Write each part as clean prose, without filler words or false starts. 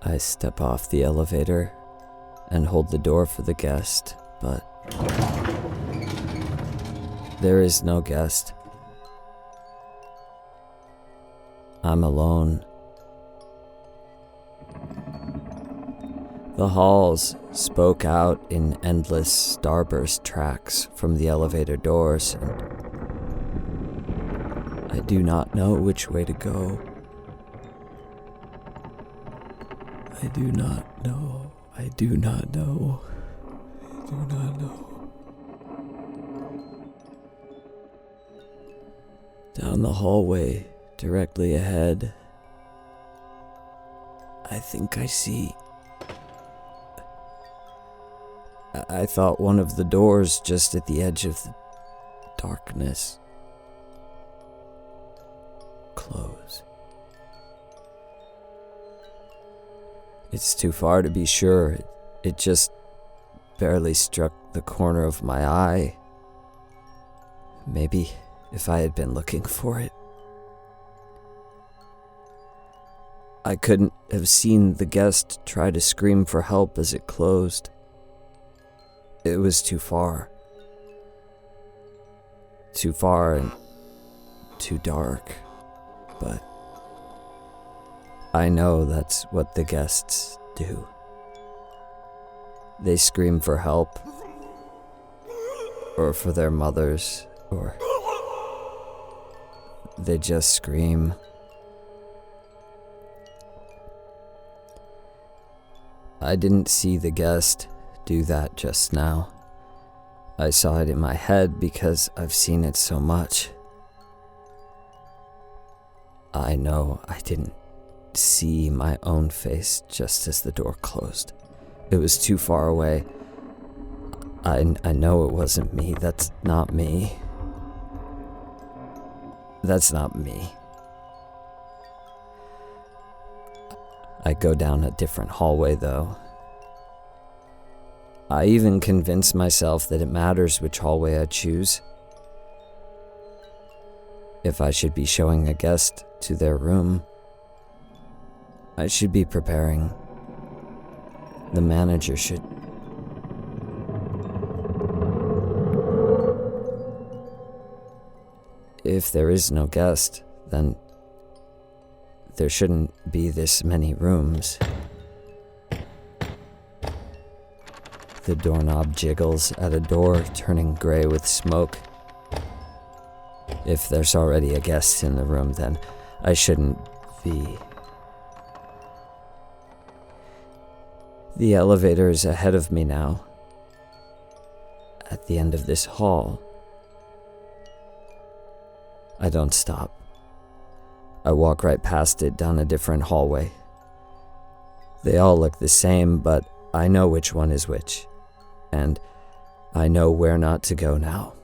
I step off the elevator and hold the door for the guest, but there is no guest. I'm alone. The halls spoke out in endless starburst tracks from the elevator doors, and I do not know which way to go. I do not know. I do not know. I do not know. Down the hallway, directly ahead, I think I see. I thought one of the doors just at the edge of the darkness close. It's too far to be sure. It just barely struck the corner of my eye. Maybe if I had been looking for it. I couldn't have seen the guest try to scream for help as it closed. It was too far. Too far and too dark. But I know that's what the guests do. They scream for help, or for their mothers, or they just scream. I didn't see the guest do that just now. I saw it in my head because I've seen it so much. I know I didn't see my own face just as the door closed. It was too far away. I know it wasn't me. That's not me. That's not me. I go down a different hallway, though. I even convince myself that it matters which hallway I choose. If I should be showing a guest to their room, I should be preparing. The manager should. If there is no guest, then there shouldn't be this many rooms. The doorknob jiggles at a door, turning gray with smoke. If there's already a guest in the room, then I shouldn't be. The elevator is ahead of me now, at the end of this hall. I don't stop. I walk right past it down a different hallway. They all look the same, but I know which one is which, and I know where not to go now.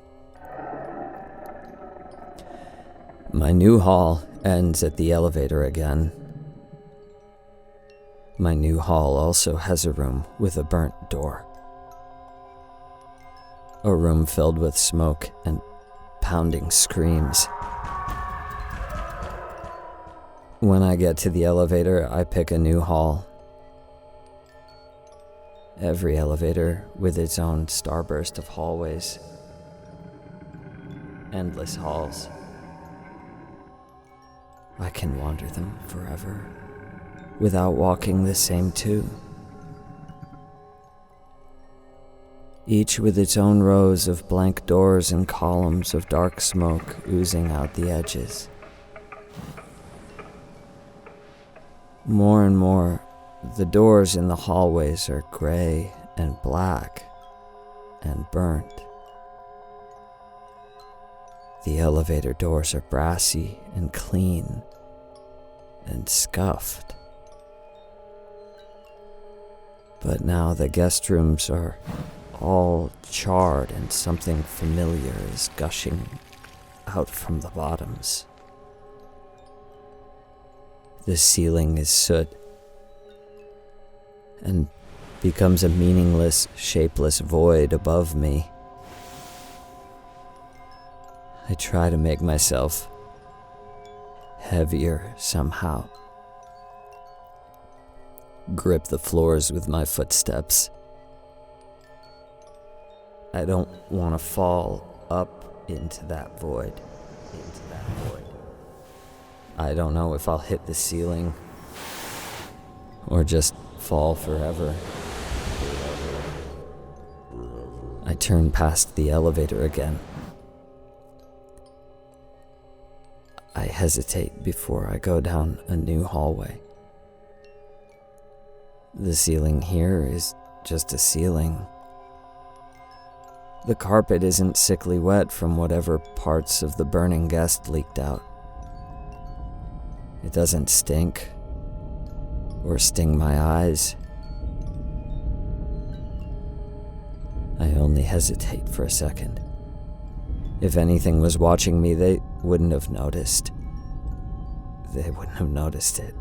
My new hall ends at the elevator again. My new hall also has a room with a burnt door. A room filled with smoke and pounding screams. When I get to the elevator, I pick a new hall. Every elevator with its own starburst of hallways. Endless halls. I can wander them forever, without walking the same two. Each with its own rows of blank doors and columns of dark smoke oozing out the edges. More and more, the doors in the hallways are gray and black and burnt. The elevator doors are brassy and clean and scuffed. But now the guest rooms are all charred and something familiar is gushing out from the bottoms. The ceiling is soot and becomes a meaningless, shapeless void above me. I try to make myself heavier somehow. grip the floors with my footsteps. I don't want to fall up into that void. I don't know if I'll hit the ceiling or just fall forever. I turn past the elevator again. I hesitate before I go down a new hallway. The ceiling here is just a ceiling. The carpet isn't sickly wet from whatever parts of the burning guest leaked out. It doesn't stink or sting my eyes. I only hesitate for a second. If anything was watching me, they wouldn't have noticed. They wouldn't have noticed it.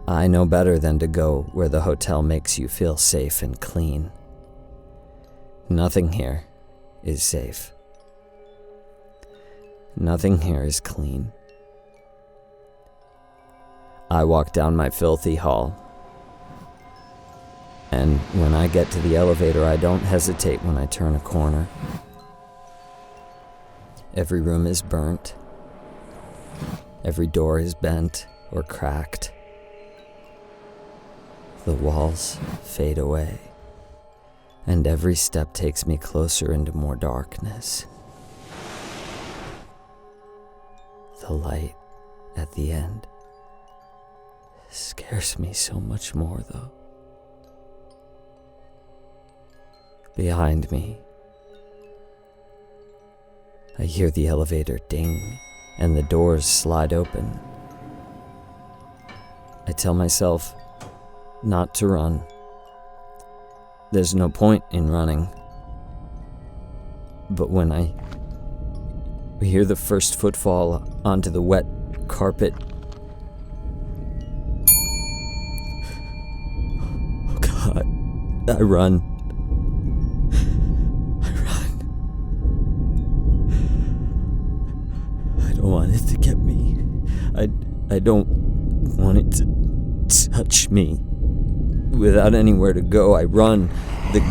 I know better than to go where the hotel makes you feel safe and clean. Nothing here is safe. Nothing here is clean. I walk down my filthy hall. And when I get to the elevator, I don't hesitate when I turn a corner. Every room is burnt. Every door is bent or cracked. The walls fade away, and every step takes me closer into more darkness. The light at the end scares me so much more, though. Behind me, I hear the elevator ding and the doors slide open. I tell myself not to run. There's no point in running. But when I hear the first footfall onto the wet carpet, oh God, I run. I don't want it to get me. I don't want it to touch me. Without anywhere to go, I run. The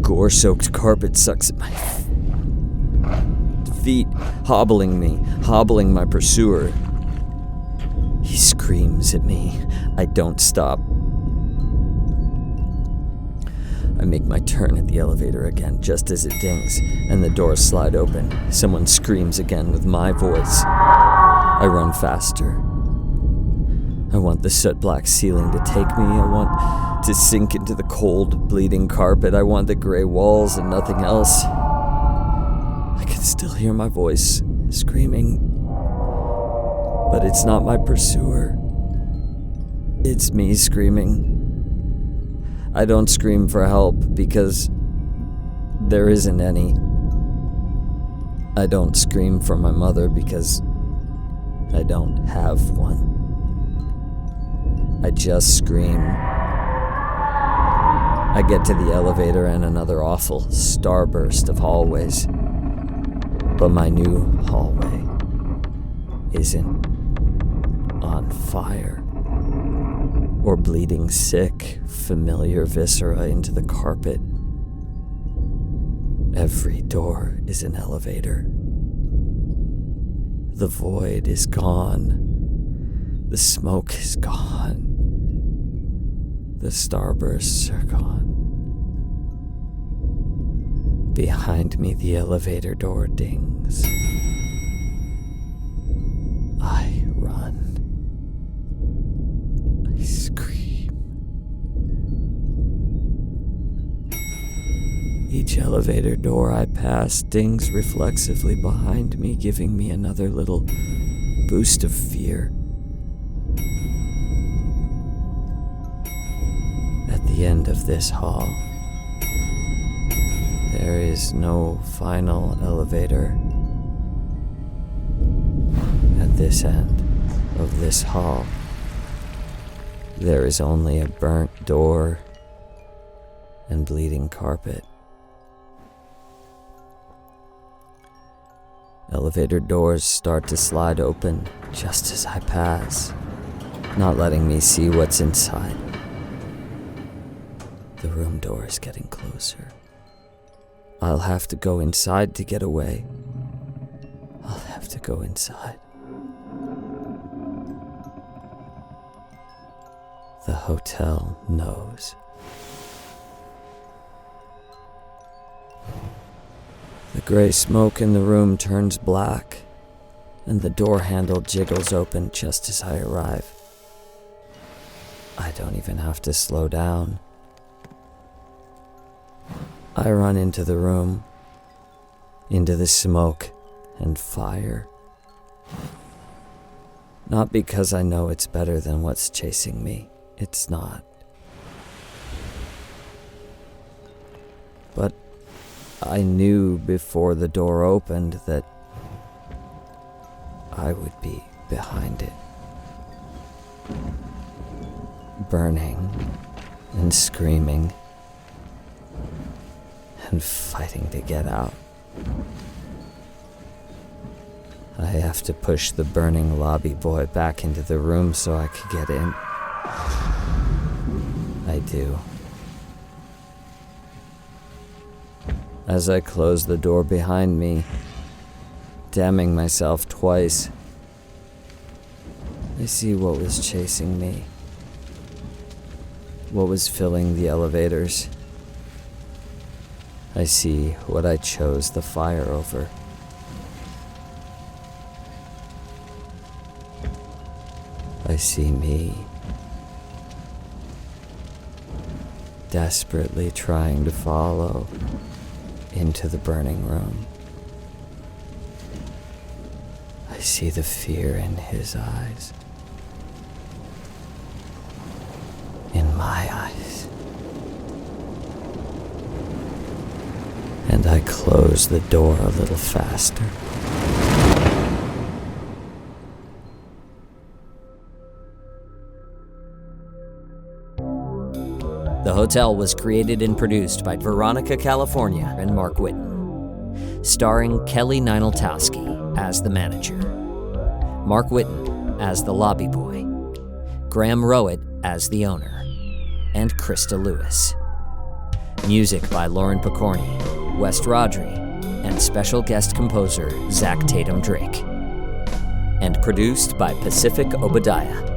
gore-soaked carpet sucks at my feet, hobbling my pursuer. He screams at me. I don't stop. I make my turn at the elevator again, just as it dings, and the doors slide open. Someone screams again with my voice. I run faster. I want the soot-black ceiling to take me. I want to sink into the cold, bleeding carpet. I want the gray walls and nothing else. I can still hear my voice screaming. But it's not my pursuer. It's me screaming. I don't scream for help because there isn't any. I don't scream for my mother because I don't have one. I just scream. I get to the elevator and another awful starburst of hallways. But my new hallway isn't on fire or bleeding sick, familiar viscera into the carpet. Every door is an elevator. The void is gone. The smoke is gone. The starbursts are gone. Behind me, the elevator door dings. I run. I scream. Each elevator door I pass dings reflexively behind me, giving me another little boost of fear. At the end of this hall, there is no final elevator. At this end of this hall, there is only a burnt door and bleeding carpet. Elevator doors start to slide open just as I pass. not letting me see what's inside. The room door is getting closer. I'll have to go inside to get away. I'll have to go inside. The hotel knows. The gray smoke in the room turns black, and the door handle jiggles open just as I arrive. I don't even have to slow down. I run into the room, into the smoke and fire. Not because I know it's better than what's chasing me. It's not. But I knew before the door opened that I would be behind it. Burning and screaming and fighting to get out. I have to push the burning lobby boy back into the room so I could get in. I do. As I close the door behind me, damning myself twice, I see what was chasing me, what was filling the elevators. I see what I chose the fire over. I see me, desperately trying to follow into the burning room. I see the fear in his eyes, in my eyes, and I close the door a little faster. The Hotel was created and produced by Veronica, California, and Mark Whitten, starring Kelly Nienaltowski as the manager, Mark Whitten as the lobby boy, Graham Rowat as the owner, and Christa Lewis. Music by Lauren Picorni, West Rodri, and special guest composer Zach Tatom-Drake. And produced by Pacific Obadiah.